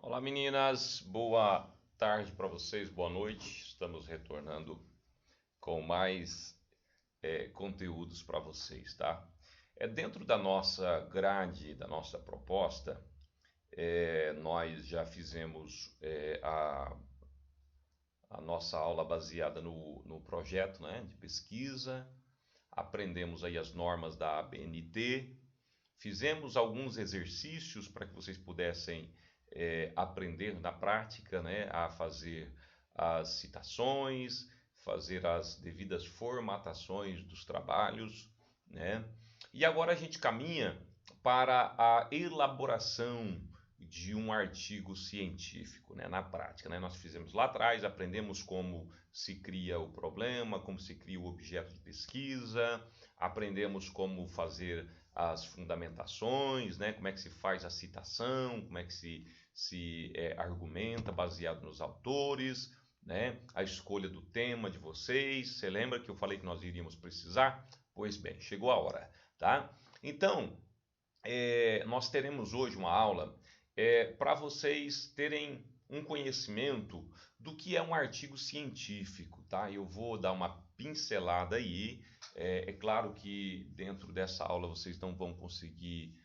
Olá meninas, boa tarde para vocês, boa noite. Estamos retornando com mais conteúdos para vocês, tá? Dentro da nossa grade, da nossa proposta, nós já fizemos a nossa aula baseada no projeto, né, de pesquisa, aprendemos aí as normas da ABNT, fizemos alguns exercícios para que vocês pudessem aprender na prática, né, a fazer as citações, fazer as devidas formatações dos trabalhos, né? E agora a gente caminha para a elaboração de um artigo científico, né, na prática, né? Nós fizemos lá atrás, aprendemos como se cria o problema, como se cria o objeto de pesquisa, aprendemos como fazer as fundamentações, né? Como é que se faz a citação, como é que se argumenta baseado nos autores, né? A escolha do tema de vocês. Você lembra que eu falei que nós iríamos precisar? Pois bem, chegou a hora, tá? Então, nós teremos hoje uma aula para vocês terem um conhecimento do que é um artigo científico, tá? Eu vou dar uma pincelada aí. É claro que dentro dessa aula vocês não vão conseguir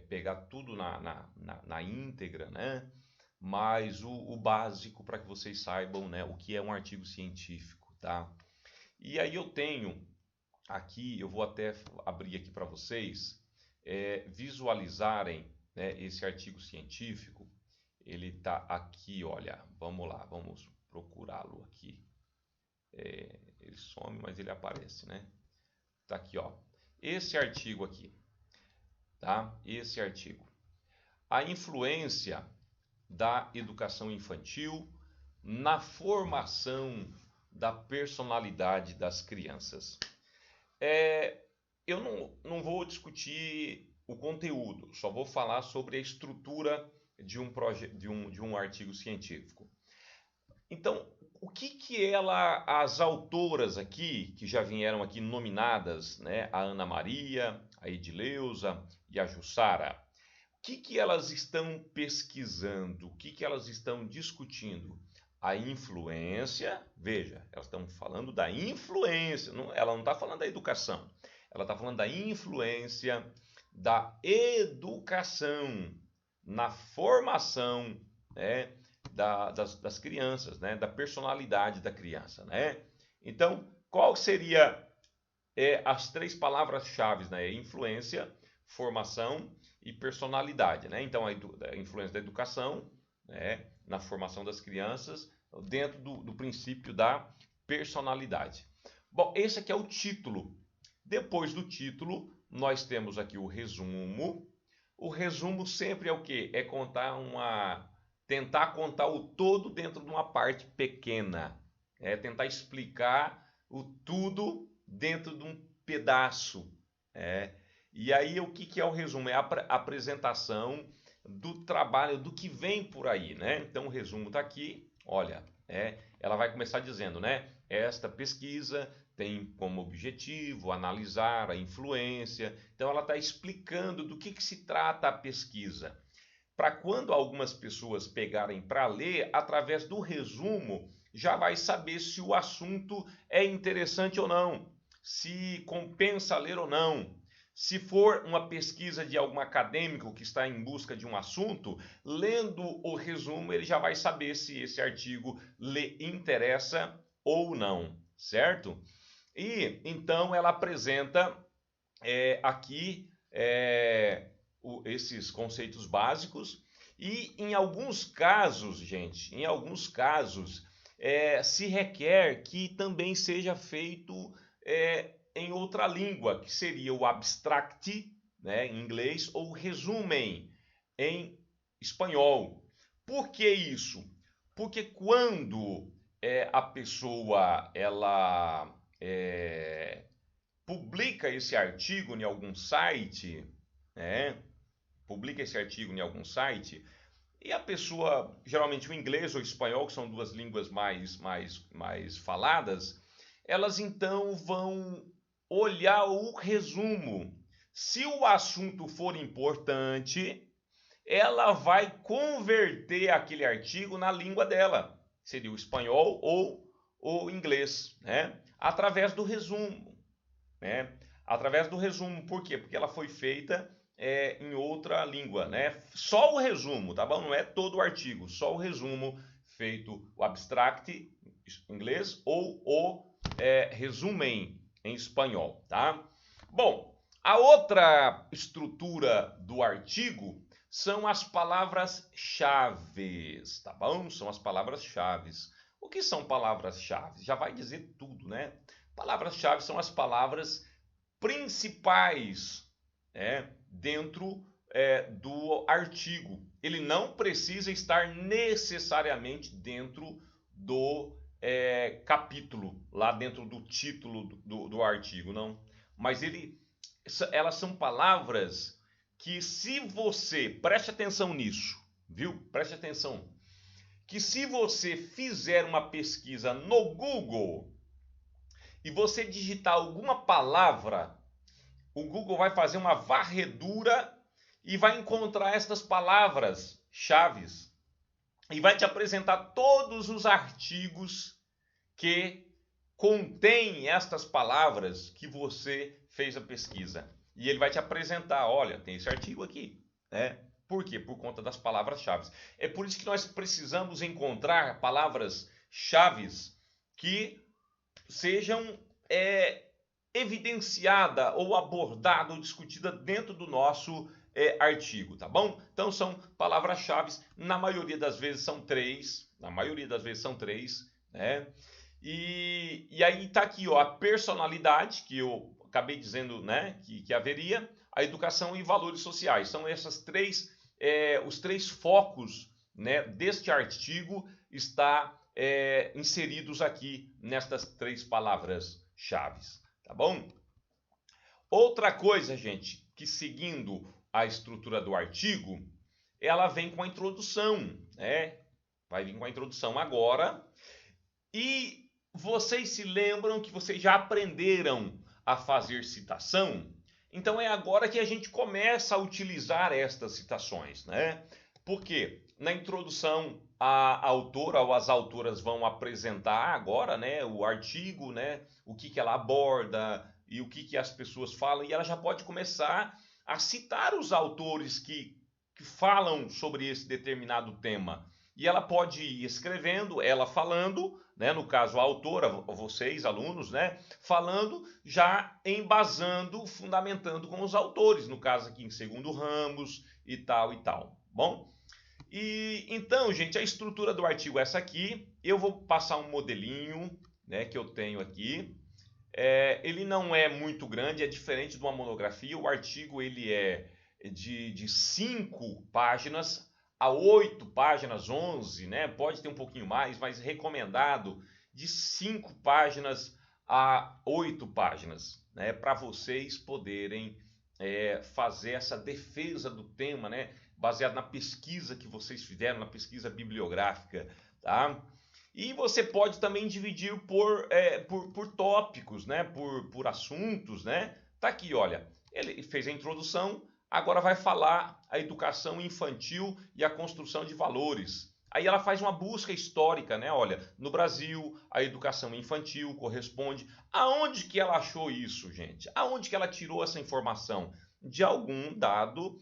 pegar tudo na íntegra, né? Mas o básico para que vocês saibam, né, o que é um artigo científico, tá? E aí eu tenho aqui, eu vou até abrir aqui para vocês visualizarem, né, esse artigo científico. Ele está aqui, olha, vamos lá, vamos procurá-lo aqui. Ele some, mas ele aparece, né? Tá aqui, ó. Esse artigo aqui, tá? Esse artigo. A influência da educação infantil na formação da personalidade das crianças. Eu não vou discutir o conteúdo, só vou falar sobre a estrutura de um artigo científico. Então, o que as autoras aqui, que já vieram aqui nominadas, né, a Ana Maria, a Edileuza e a Jussara, o que elas estão pesquisando, o que elas estão discutindo? A influência, veja, elas estão falando da influência, ela não está falando da educação, ela está falando da influência da educação na formação, né, das crianças, né, da personalidade da criança, né? Então, qual seria as três palavras-chave, né? Influência, formação e personalidade, né? Então, a influência da educação, né, na formação das crianças, dentro do princípio da personalidade. Bom, esse aqui é o título. Depois do título, nós temos aqui o resumo. O resumo sempre é o quê? É tentar contar o todo dentro de uma parte pequena. É tentar explicar o tudo dentro de um pedaço. E aí o que é o resumo? É a apresentação do trabalho, do que vem por aí, né? Então o resumo está aqui, olha, ela vai começar dizendo, né? Esta pesquisa tem como objetivo analisar a influência. Então ela está explicando do que se trata a pesquisa. Para quando algumas pessoas pegarem para ler, através do resumo, já vai saber se o assunto é interessante ou não, se compensa ler ou não. Se for uma pesquisa de algum acadêmico que está em busca de um assunto, lendo o resumo, ele já vai saber se esse artigo lhe interessa ou não, certo? E então ela apresenta aqui esses conceitos básicos e em alguns casos, gente, em alguns casos se requer que também seja feito em outra língua, que seria o abstract, né, em inglês, ou resumen em espanhol. Por que isso? Porque quando a pessoa ela publica esse artigo em algum site, né? Publica esse artigo em algum site, e a pessoa, geralmente o inglês ou o espanhol, que são duas línguas mais faladas, elas então vão olhar o resumo. Se o assunto for importante, ela vai converter aquele artigo na língua dela. Seria o espanhol ou o inglês, né? Através do resumo, né? Através do resumo, por quê? Porque ela foi feita em outra língua, né? Só o resumo, tá bom? Não é todo o artigo, só o resumo feito, o abstract em inglês ou o resumen em espanhol, tá? Bom, a outra estrutura do artigo são as palavras-chave, tá bom? São as palavras-chave. O que são palavras-chave? Já vai dizer tudo, né? Palavras-chave são as palavras principais dentro do artigo. Ele não precisa estar necessariamente dentro do capítulo, lá dentro do título do artigo, não. Mas elas são palavras que, se você, preste atenção nisso, viu? Preste atenção, que se você fizer uma pesquisa no Google e você digitar alguma palavra, o Google vai fazer uma varredura e vai encontrar estas palavras-chave e vai te apresentar todos os artigos que contêm estas palavras que você fez a pesquisa. E ele vai te apresentar, olha, tem esse artigo aqui, né? Por quê? Por conta das palavras-chave. É por isso que nós precisamos encontrar palavras-chave que sejam evidenciada ou abordada ou discutida dentro do nosso artigo, tá bom? Então são palavras-chave, na maioria das vezes são três, né? E aí tá aqui, ó, a personalidade, que eu acabei dizendo, né, que haveria, a educação e valores sociais. São essas os três focos, né, deste artigo está inseridos aqui nestas três palavras-chave, tá bom? Outra coisa, gente, que seguindo a estrutura do artigo, ela vem com a introdução, né? Vai vir com a introdução agora. E vocês se lembram que vocês já aprenderam a fazer citação? Então é agora que a gente começa a utilizar estas citações, né? Porque na introdução a autora ou as autoras vão apresentar agora, né, o artigo, né, o que ela aborda e o que as pessoas falam, e ela já pode começar a citar os autores que falam sobre esse determinado tema. E ela pode ir escrevendo, ela falando, né, no caso a autora, vocês alunos, né, falando, já embasando, fundamentando com os autores, no caso aqui em Segundo Ramos e tal, bom? E então, gente, a estrutura do artigo é essa aqui. Eu vou passar um modelinho, né, que eu tenho aqui. Ele não é muito grande, é diferente de uma monografia. O artigo ele é de 5 páginas a 8 páginas, 11, né? Pode ter um pouquinho mais, mas recomendado de 5 páginas a 8 páginas, né? Para vocês poderem fazer essa defesa do tema, né? Baseado na pesquisa que vocês fizeram, na pesquisa bibliográfica, tá? E você pode também dividir por tópicos, né? Por assuntos, né? Tá aqui, olha, ele fez a introdução, agora vai falar a educação infantil e a construção de valores. Aí ela faz uma busca histórica, né? Olha, no Brasil, a educação infantil corresponde. Aonde que ela achou isso, gente? Aonde que ela tirou essa informação? De algum dado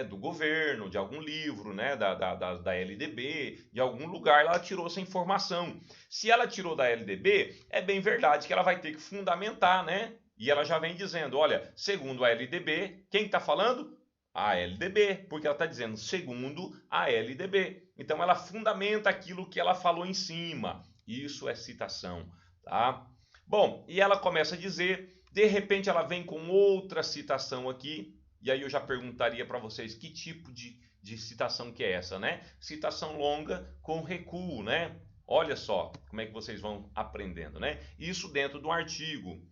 do governo, de algum livro, né, da LDB, de algum lugar ela tirou essa informação. Se ela tirou da LDB, é bem verdade que ela vai ter que fundamentar, né? E ela já vem dizendo, olha, segundo a LDB, quem está falando? A LDB, porque ela está dizendo segundo a LDB. Então ela fundamenta aquilo que ela falou em cima. Isso é citação, tá? Bom, e ela começa a dizer, de repente ela vem com outra citação aqui, e aí eu já perguntaria para vocês que tipo de citação que é essa, né? Citação longa com recuo, né? Olha só como é que vocês vão aprendendo, né? Isso dentro do artigo.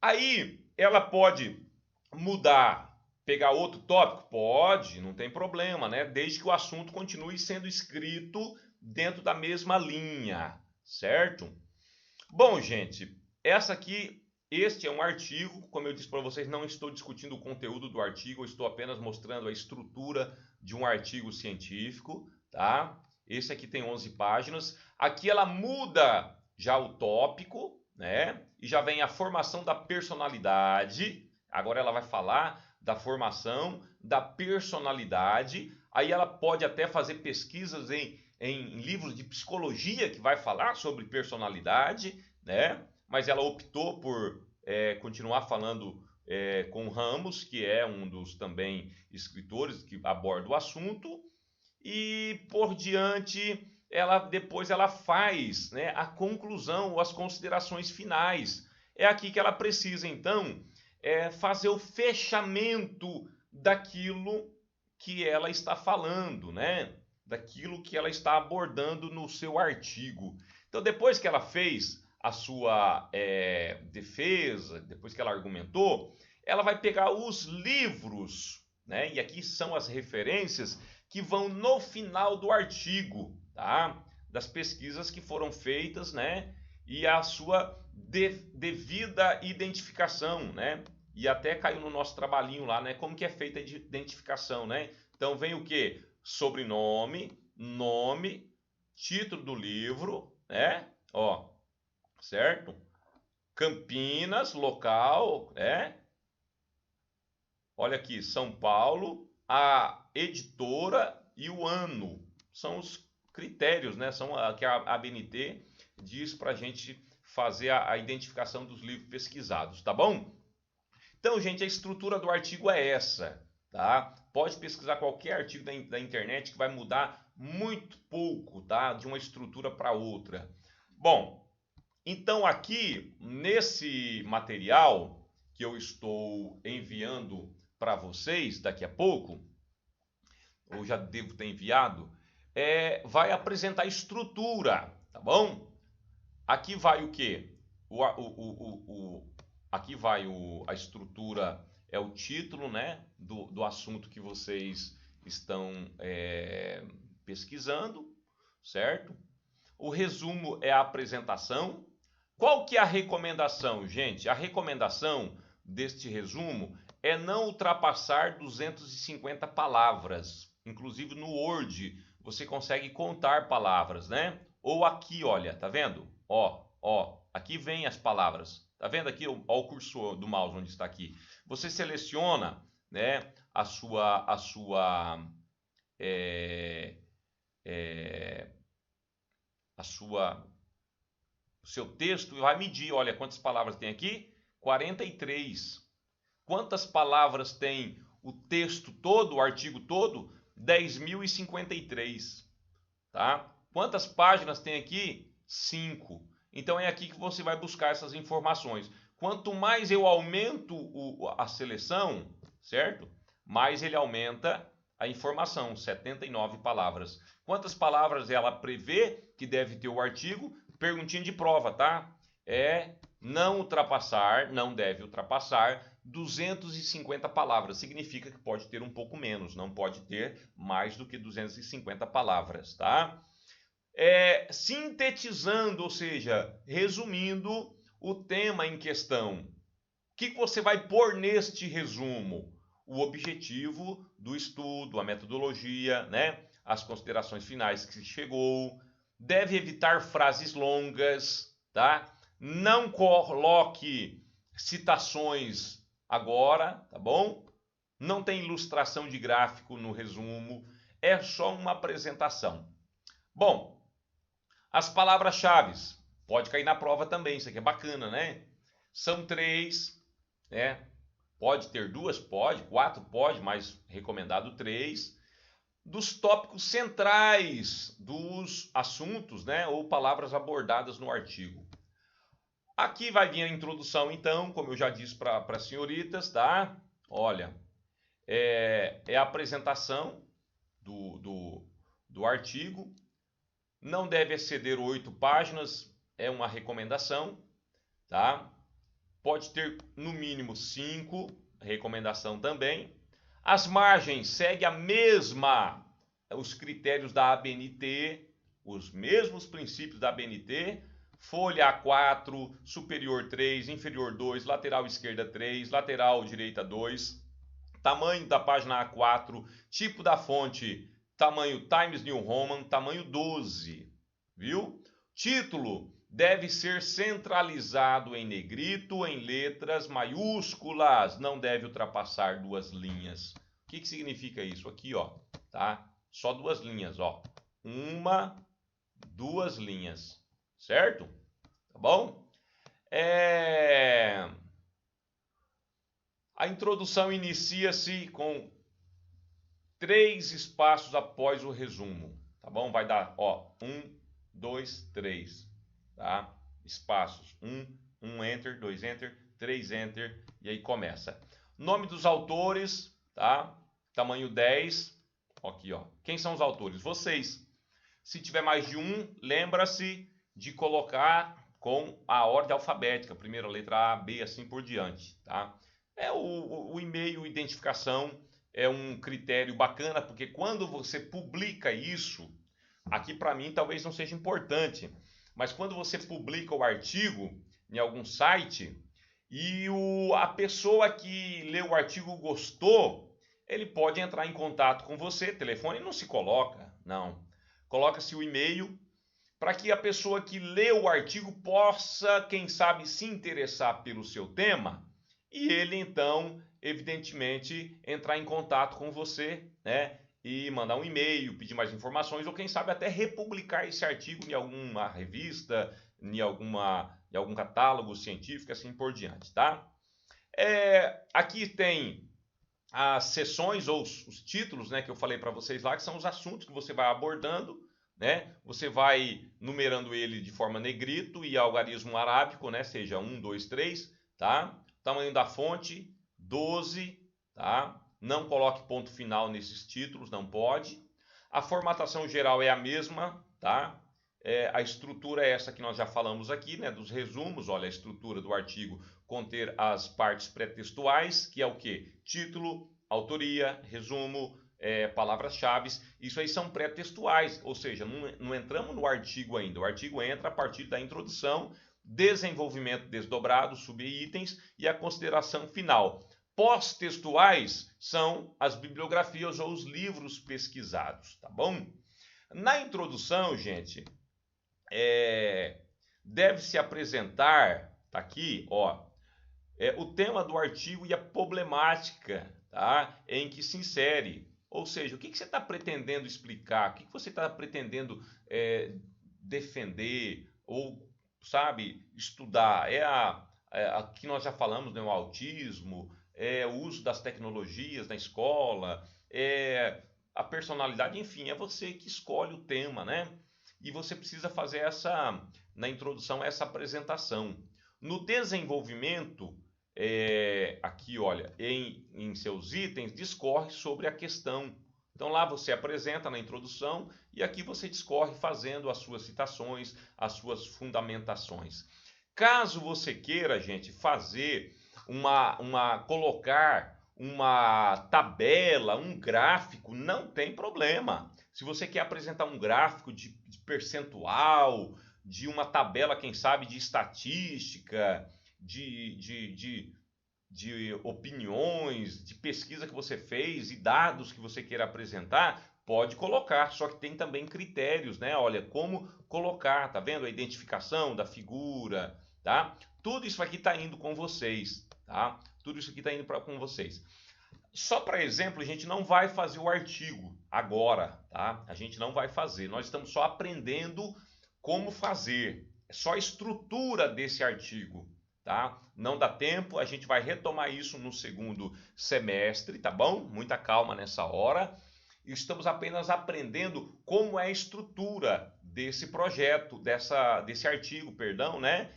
Aí ela pode mudar, pegar outro tópico? Pode, não tem problema, né? Desde que o assunto continue sendo escrito dentro da mesma linha, certo? Bom, gente, essa aqui este é um artigo, como eu disse para vocês, não estou discutindo o conteúdo do artigo, eu estou apenas mostrando a estrutura de um artigo científico, tá? Esse aqui tem 11 páginas. Aqui ela muda já o tópico, né? E já vem a formação da personalidade. Agora ela vai falar da formação da personalidade. Aí ela pode até fazer pesquisas em livros de psicologia que vai falar sobre personalidade, né? Mas ela optou por continuar falando com Ramos, que é um dos também escritores que aborda o assunto, e por diante depois ela faz, né, a conclusão ou as considerações finais. É aqui que ela precisa então fazer o fechamento daquilo que ela está falando, né? Daquilo que ela está abordando no seu artigo. Então, depois que ela fez a sua defesa, depois que ela argumentou, ela vai pegar os livros, né? E aqui são as referências que vão no final do artigo, tá? Das pesquisas que foram feitas, né? E a sua devida identificação, né? E até caiu no nosso trabalhinho lá, né? Como que é feita a identificação, né? Então vem o quê? Sobrenome, nome, título do livro, né? Ó, certo? Campinas, local, né? Olha aqui, São Paulo, a editora e o ano. São os critérios, né? São que a ABNT diz para a gente fazer a identificação dos livros pesquisados, tá bom? Então, gente, a estrutura do artigo é essa, tá? Pode pesquisar qualquer artigo da internet que vai mudar muito pouco, tá? De uma estrutura para outra. Bom, então aqui, nesse material que eu estou enviando para vocês daqui a pouco, ou já devo ter enviado, vai apresentar a estrutura, tá bom? Aqui vai o quê? Aqui vai a estrutura, é o título, né, do assunto que vocês estão pesquisando, certo? O resumo é a apresentação. Qual que é a recomendação, gente? A recomendação deste resumo é não ultrapassar 250 palavras. Inclusive no Word você consegue contar palavras, né? Ou aqui, olha, tá vendo? Ó, aqui vem as palavras. Tá vendo aqui? Ó, o cursor do mouse onde está aqui. Você seleciona, né, o seu texto e vai medir, olha, quantas palavras tem aqui? 43. Quantas palavras tem o texto todo, o artigo todo? 10.053, tá? Quantas páginas tem aqui? 5. Então é aqui que você vai buscar essas informações. Quanto mais eu aumento a seleção, certo? Mais ele aumenta a informação, 79 palavras. Quantas palavras ela prevê que deve ter o artigo? Perguntinha de prova, tá? Não deve ultrapassar 250 palavras. Significa que pode ter um pouco menos, não pode ter mais do que 250 palavras, tá? Sintetizando, ou seja, resumindo o tema em questão. O que você vai pôr neste resumo? O objetivo do estudo, a metodologia, né? As considerações finais que se chegou. Deve evitar frases longas, tá? Não coloque citações agora, tá bom? Não tem ilustração de gráfico no resumo, é só uma apresentação. Bom, as palavras-chave, pode cair na prova também, isso aqui é bacana, né? São 3, né? Pode ter 2, pode, 4 pode, mas recomendado 3. Dos tópicos centrais dos assuntos, né? Ou palavras abordadas no artigo. Aqui vai vir a introdução, então, como eu já disse para as senhoritas, tá? Olha, é a apresentação do artigo. Não deve exceder 8 páginas, é uma recomendação, tá? Pode ter no mínimo 5, recomendação também. As margens seguem os critérios da ABNT, os mesmos princípios da ABNT, folha A4, superior 3, inferior 2, lateral esquerda 3, lateral direita 2, tamanho da página A4, tipo da fonte, tamanho Times New Roman, tamanho 12, viu? Título deve ser centralizado em negrito, em letras maiúsculas, não deve ultrapassar 2 linhas. O que significa isso? Aqui, ó, tá? Só 2 linhas, ó. 1, 2 linhas, certo? Tá bom? A introdução inicia-se com 3 espaços após o resumo, tá bom? Vai dar, ó, 1, 2, 3, tá? Espaços, 1 Enter, 2 Enter, 3 Enter, e aí começa. Nome dos autores, tá? Tamanho 10, aqui, ó. Quem são os autores? Vocês. Se tiver mais de um, lembra-se de colocar com a ordem alfabética, primeira letra A, B, assim por diante, tá? O e-mail, identificação, é um critério bacana, porque quando você publica isso, aqui para mim talvez não seja importante, mas quando você publica o artigo em algum site e a pessoa que lê o artigo gostou, ele pode entrar em contato com você, telefone não se coloca, não. Coloca-se o e-mail para que a pessoa que lê o artigo possa, quem sabe, se interessar pelo seu tema e ele, então, evidentemente, entrar em contato com você, né? E mandar um e-mail, pedir mais informações ou, quem sabe, até republicar esse artigo em alguma revista, em algum catálogo científico, assim por diante, tá? Aqui tem as sessões ou os títulos, né, que eu falei para vocês lá, que são os assuntos que você vai abordando, né? Você vai numerando ele de forma negrito e algarismo arábico, né? Seja 1, 2, 3, tá? Tamanho da fonte, 12, tá? Não coloque ponto final nesses títulos, não pode. A formatação geral é a mesma, tá? A estrutura é essa que nós já falamos aqui, né? Dos resumos, olha, a estrutura do artigo conter as partes pré-textuais, que é o quê? Título, autoria, resumo, palavras-chave. Isso aí são pré-textuais, ou seja, não entramos no artigo ainda. O artigo entra a partir da introdução, desenvolvimento desdobrado, subitens e a consideração final. Pós-textuais são as bibliografias ou os livros pesquisados, tá bom? Na introdução, gente, deve-se apresentar, tá aqui, ó, o tema do artigo e a problemática, tá, em que se insere. Ou seja, o que você está pretendendo explicar, o que você está pretendendo defender ou, sabe, estudar. Aqui nós já falamos, né, o autismo, o uso das tecnologias na escola, a personalidade, enfim, é você que escolhe o tema, né? E você precisa fazer na introdução, essa apresentação. No desenvolvimento, aqui, olha, em seus itens, discorre sobre a questão. Então lá você apresenta na introdução e aqui você discorre fazendo as suas citações, as suas fundamentações. Caso você queira, gente, fazer colocar uma tabela, um gráfico, não tem problema. Se você quer apresentar um gráfico de percentual, de uma tabela, quem sabe, de estatística, de opiniões, de pesquisa que você fez e dados que você queira apresentar, pode colocar, só que tem também critérios, né? Olha, como colocar, tá vendo? A identificação da figura, tá? Tudo isso aqui está indo com vocês, tá? Tudo isso aqui está indo com vocês. Só para exemplo, a gente não vai fazer o artigo agora, tá? A gente não vai fazer, nós estamos só aprendendo como fazer, é só a estrutura desse artigo, tá? Não dá tempo, a gente vai retomar isso no segundo semestre, tá bom? Muita calma nessa hora. Estamos apenas aprendendo como é a estrutura desse projeto, desse artigo, perdão, né?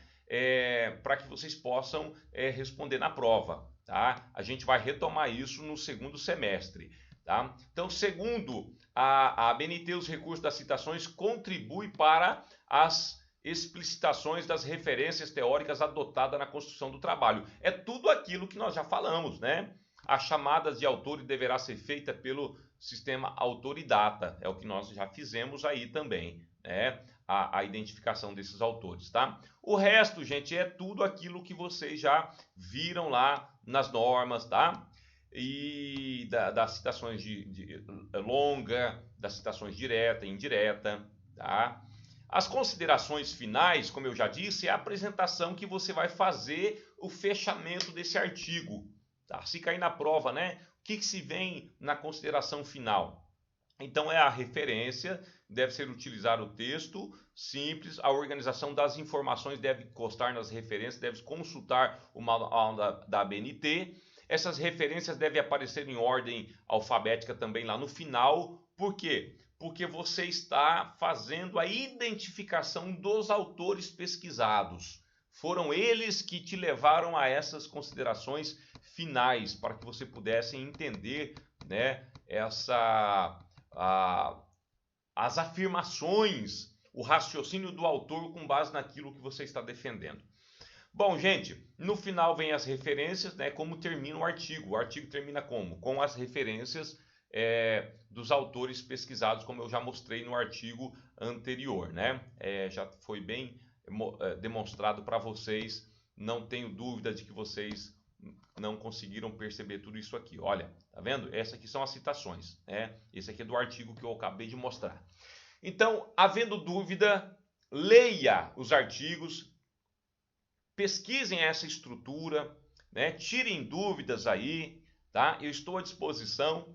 Para que vocês possam responder na prova, tá? A gente vai retomar isso no segundo semestre, tá? Então, segundo a ABNT, os recursos das citações contribuem para as explicitações das referências teóricas adotadas na construção do trabalho. É tudo aquilo que nós já falamos, né? As chamadas de autores deverá ser feita pelo sistema autoridata, é o que nós já fizemos aí também, né? A identificação desses autores, tá? O resto, gente, é tudo aquilo que vocês já viram lá nas normas, tá? E das citações de longa, das citações direta e indireta, tá? As considerações finais, como eu já disse, é a apresentação que você vai fazer o fechamento desse artigo, tá? Se cair na prova, né? O que se vem na consideração final? Então é a referência, deve ser utilizado o texto simples, a organização das informações deve constar nas referências, deve consultar o manual da ABNT. Essas referências devem aparecer em ordem alfabética também lá no final. Por quê? Porque você está fazendo a identificação dos autores pesquisados. Foram eles que te levaram a essas considerações finais, para que você pudesse entender, né, as afirmações, o raciocínio do autor com base naquilo que você está defendendo. Bom, gente, no final vem as referências, né, como termina o artigo. O artigo termina como? Com as referências dos autores pesquisados, como eu já mostrei no artigo anterior, né? Já foi bem demonstrado para vocês, não tenho dúvida de que vocês não conseguiram perceber tudo isso aqui. Olha, tá vendo? Essas aqui são as citações, né? Esse aqui é do artigo que eu acabei de mostrar. Então, havendo dúvida, leia os artigos, pesquisem essa estrutura, né? Tirem dúvidas aí, tá? Eu estou à disposição.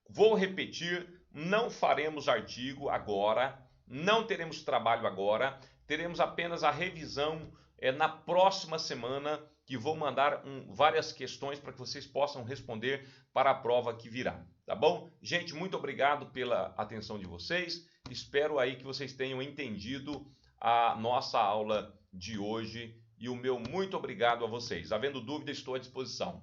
Vou repetir, não faremos artigo agora, não teremos trabalho agora, teremos apenas a revisão na próxima semana, que vou mandar várias questões para que vocês possam responder para a prova que virá, tá bom? Gente, muito obrigado pela atenção de vocês, espero aí que vocês tenham entendido a nossa aula de hoje e o meu muito obrigado a vocês. Havendo dúvida, estou à disposição.